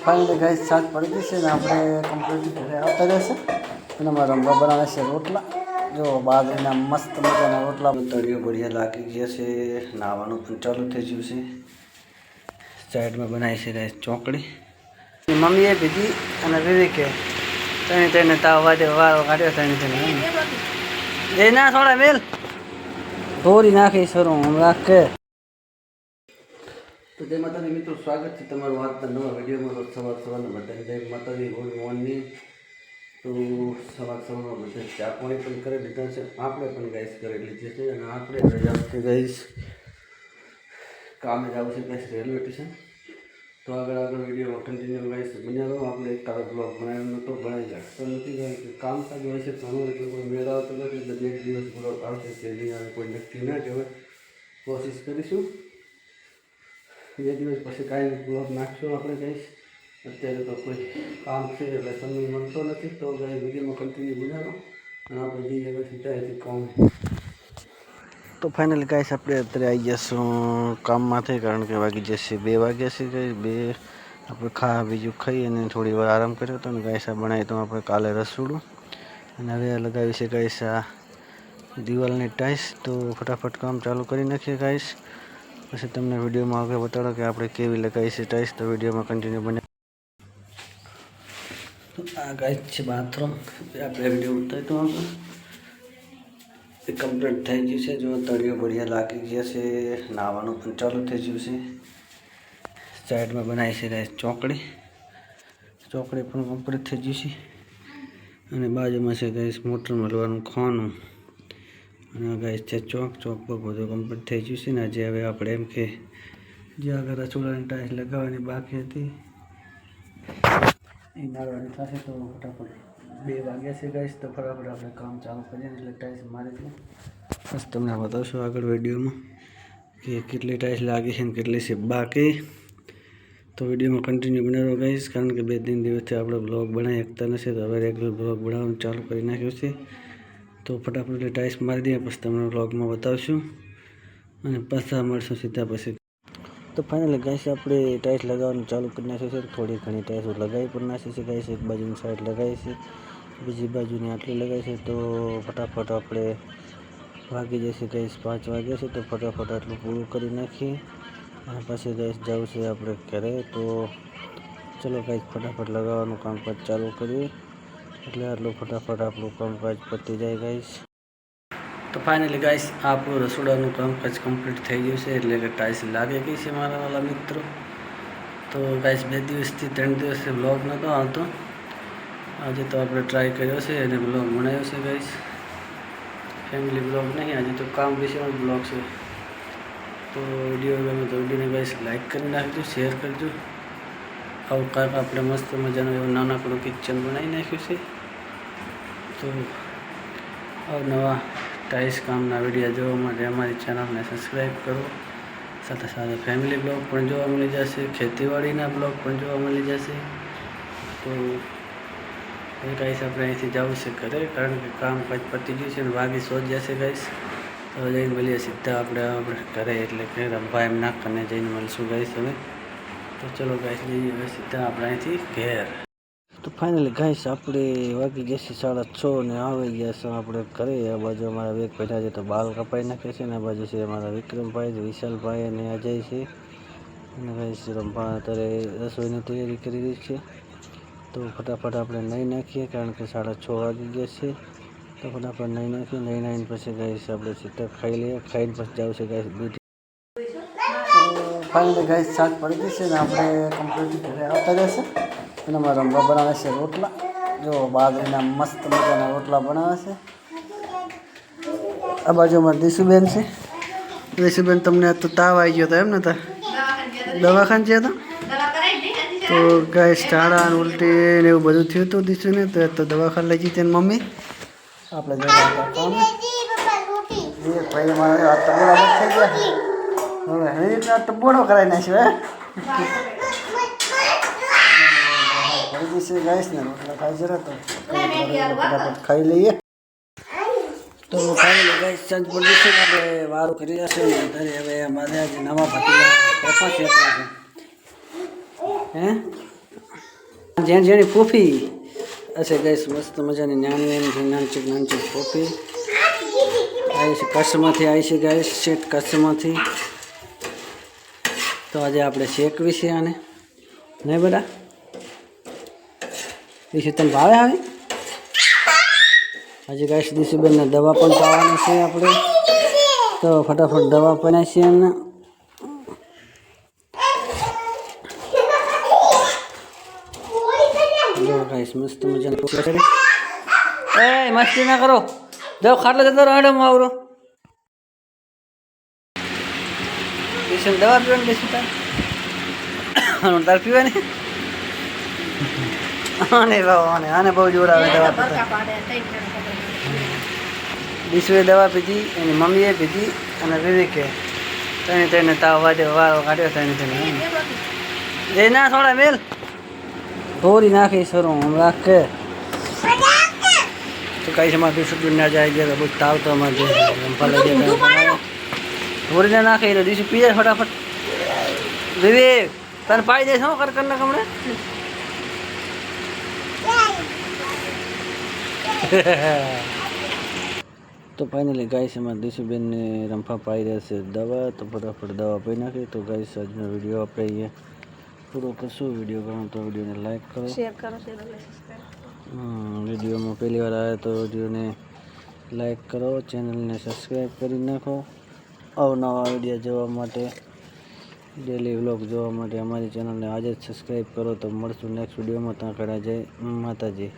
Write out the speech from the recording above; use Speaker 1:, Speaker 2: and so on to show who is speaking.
Speaker 1: Finally guys साँझ पड़ी गई है આપણે કમ્પ્લીટ ઘરે આવતા રહેશે અને મારા રંભા બનાવે છે રોટલા જો બાજરીના મસ્ત મજાના રોટલા તળિયો બઢિયા લાગી ગયા છે નાવાનું પણ ચાલુ થઈ ગયું છે સાઈડમાં બનાવી છે ગાઈસ ચોકડી મમ્મીએ ભીધી અને વિવેકે તેને તાવ વાળો કાઢ્યો તેને એ ના થોડા મેલ થોડી નાખી સરું હું રાખે તો જય માતાજી મિત્રો સ્વાગત છે તમારું આજના નવા વિડીયોમાં સવારના બધાને જય માતાજી ગુડ મોર્નિંગ તો સવારમાં બધા ચા પાણી પણ કરી લીધા છે આપણે પણ ગાઈસ કરી લીધી છે અને આપણે રજાથી ગાઈસ કામે જવું છે ગાઈસ રેલવે સ્ટેશન તો આગળ વિડીયોમાં કન્ટિન્યુ ગાઈસ બન્યા રહો આપણે એક તારો બ્લોગ બનાવ્યો નહોતો બનાવી શકતો નથી કારણ કે કામકાજ હોય છે ઘણું એટલે કોઈ મેળ આવતો નથી એટલે એક દિવસ બ્લોગ આવશે તે નહીં કોઈ નક્કી ના કહેવાય કોશિશ કરીશું બે દિવસ પછી કાંઈ બ્લોગ નાખશું આપણે કહીશ અત્યારે તો કોઈ કામ છે એટલે સમય મળતો નથી તો ગાઈ વિડીયોમાં કન્ટિન્યુ બનાવો અને આપણે જઈએ પછી ત્યાંથી કામ તો ફાઇનલી ગાઈસ આપણે અત્યારે આવી જઈશું કામમાંથી કારણ કે વાગી જશે 2 વાગ્યા છે ગાઈસ 2 આપણે બીજું ખાઈ અને થોડી વાર આરામ કર્યો હતો અને ગાઈસ આ બનાવી તો આપણે કાલે રસોડું અને હવે લગાવી છે ગાઈસ આ દિવાલની ટાઈલ્સ તો ફટાફટ કામ ચાલુ કરી નાખીએ ગાઈસ પછી તમને વિડીયોમાં આગળ બતાડો કે આપણે કેવી લગાવી છે ટાઈલ્સ તો વિડીયોમાં કન્ટિન્યુ બને તો આ ગાઈસ છે બાથરૂમ આપણે વિડીયો ઉતાર્યો તો આગળ એ કમ્પ્લીટ થઈ ગયું છે જો તળિયો બઢિયા લાગી ગયા છે નાવાનું પણ ચાલુ થઈ ગયું છે સાઈડમાં બનાવી છે ગાઈસ ચોકડી પણ કમ્પ્લીટ થઈ ગયું છે અને બાજુમાં છે ગાઈસ મોટર મળવાનું ખાનું અને ગાઈસ છે ચોક પર બધું કમ્પ્લીટ થઈ ગયું છે ને આજે હવે આપણે એમ કે જે આગળ રસોડાની ટાઈલ્સ લગાવવાની બાકી હતી એ મારવાની થશે તો ફટાફટ 2 વાગ્યા છે ગાઈસ તો ફટાફટ આપણે કામ ચાલુ કરીએ એટલે ટાઈલ્સ મારી દઈએ બસ તમને બતાવશું આગળ વિડીયોમાં કે કેટલી ટાઈલ્સ લાગી છે ને કેટલી છે બાકી તો વિડીયોમાં કન્ટિન્યુ બનાવો ગાઈસ કારણ કે 2-3 દિવસથી આપણે બ્લોગ બનાવી શકતા નથી તો હવે રેગ્યુલર બ્લોગ બનાવવાનું ચાલુ કરી નાખ્યું છે તો ફટાફટ ટાઈલ્સ મારી દઈએ પછી તમને બ્લોગમાં બતાવશું અને પાછા મળશું સીધા પછી તો ફાઇનલી ગાઈસ આપણે ટાઈલ્સ લગાવવાનું ચાલુ કરી નાખ્યું છે થોડી ઘણી ટાઈલ્સ લગાવી પણ નાખી છે ગાઈસ એક બાજુની સાઈડ લગાવી છે બીજી બાજુની આટલી લગાવી છે તો ફટાફટ આપણે વાગી જશે ગાઈસ 5 વાગ્યા છે તો ફટાફટ આટલું પૂરું કરી નાખીએ અને પછી ગાઈસ જવું છે આપણે ઘરે તો ચલો ગાઈસ ફટાફટ લગાવવાનું કામકાજ ચાલુ કરીએ એટલે આટલું ફટાફટ આપણું કામકાજ પતી જાય ગાઈસ તો ફાઇનલી ગાઈસ આપણું રસોડાનું કામકાજ કમ્પ્લીટ થઈ ગયું છે એટલે કે ટાઈલ્સ લાગી ગઈ છે મારા વાલા મિત્રો તો ગાઈસ 2 દિવસથી 3 દિવસથી બ્લોગ નહોતો આવતો આજે તો આપણે ટ્રાય કર્યો છે અને બ્લોગ બનાવ્યો છે ગાઈસ ફેમિલી બ્લોગ નહીં આજે તો કામ વિશેનો બ્લોગ છે તો વિડીયો ગમે તો વિડીયોને ગાઈસ લાઈક કરી નાખજો શેર કરજો આવું કાંઈક આપણે મસ્ત મજાનું એવું નાનકડું કિચન બનાવી નાખ્યું છે તો નવા ટાઈલ્સ કામના વિડીયો જોવા માટે અમારી ચેનલને સબસ્ક્રાઈબ કરો સાથે સાથે ફેમિલી બ્લોગ પણ જોવા મળી જશે ખેતીવાડીના બ્લોગ પણ જોવા મળી જશે તો એ ગાઈસ આપણે અહીંથી જવું છે ઘરે કારણ કે કામકાજ પતી ગયું છે અને વાગી સોચ જશે ગાઈસ તો જઈને મળીએ સીધા આપણે ઘરે એટલે કે રંભા એમ ના કરીને જઈને મળશું ગાઈસ હવે તો ચલો ગાઈસ જઈએ હવે સીધા આપણે અહીંથી ઘેર તો ફાઇનલી ગાઈસ આપણે વાગી ગયા છે 6:30 ને આવી ગયા છે આપણે ઘરે આ બાજુ અમારા વેગ બેઠા છે તો બાલ કપાઈ નાખે છે ને આ બાજુ છે અમારા વિક્રમભાઈ વિશાલભાઈ અને અજય છે અને ગાઈસ રંભા અત્યારે રસોઈની તૈયારી કરી રહી છે તો ફટાફટ આપણે નહીં નાખીએ કારણ કે 6:30 વાગી ગયા છે તો ફટાફટ નહીં નાખીએ નહીં નાખીને પછી ગાઈસ આપણે સીધા ખાઈ લઈએ ખાઈને પછી જવું છે ગાઈસ બીજી ફાઇનલી ગાઈસ સાંજ પડી ગઈ છે ને આપણે કમ્પ્લીટ ઘરે આવતા રહેશે અને મારા રંભા બનાવે છે રોટલા જો બાજરીના મસ્ત મજાના રોટલા બનાવે છે આ બાજુ અમારી દીશુબેન છે દીશુબેન તમને તો તાવ આવી ગયો હતો એમ ને દવાખાને ગયા હતા તો ગાઈસ ઝાડા અને ઉલટી ને એવું બધું થયું હતું દીશુને તો દવાખાને લઈ જઈ તેને મમ્મી આપણે ભાઈ મારા આ તબોડા થઈ ગયા હવે એ રીતના તબોડો કરાવી નાખ્યો હે ગાઈસ ને રોટલા ખાઈ જરા તો ફટાફટ ખાઈ લઈએ તો ફાઇનલી ગાઈસ સાંજ પડી છે આપણે વારું કરી જશે ને ત્યારે હવે અમારે આજે નવા ભતીજા પપ્પા છે હે જેની ફૂફી હશે ગાઈસ મસ્ત મજાની નાની ફૂફી આવી છે કચ્છમાંથી આવી છે ગાઈસ શેઠ કચ્છમાંથી. તો આજે આપણે શેકવી છે આને નહીં બેટા દિશુ તને ભાવે આવે હજી ગાઈસ દિશુબેનને દવા પણ પાવાની છે આપણે તો ફટાફટ દવા પણ છે એમને ગાઈસ મસ્ત મજાની એ મસ્તી ના કરો જો ખાટલો જતો રહો આવરો દિશુ દવા પીવાની દિશુ તાર પીવાની આને બહુ જોર આવે દવા પીતા દિશુએ દવા પીધી એની મમ્મીએ પીધી અને વિવેકે તેને તાવ વારો કાઢ્યો તેને એ ના થોડા મેલ થોડી નાખી સરું હમણાં કે તો કઈ છે મારે દિશુ ના જાય ગયા બહુ તાવ તો અમારે થોડીને નાખી તો દિશુ પી જાય ફટાફટ વિવેક તને પાડી દઈશ હું કર નાખ હમણાં તો ફાઇનલી ગાઈસ એમાં દિશુબેનને રંફા પાઈ રહેશે દવા તો ફટાફટ દવા પાઈ નાખી તો ગાઈસ આજનો વિડીયો આપણે અહીંયા પૂરો કરશું. વિડીયો ગણો તો વિડીયોને લાઈક કરો શેર કરો વિડીયોમાં પહેલી વાર આવે તો વિડીયોને લાઈક કરો ચેનલને સબસ્ક્રાઈબ કરી નાખો અવનવા વિડીયો જોવા માટે ડેલી વ્લોગ જોવા માટે અમારી ચેનલને આજે જ સબસ્ક્રાઈબ કરો તો મળશું નેક્સ્ટ વિડીયોમાં ત્યાં કડા જય માતાજી.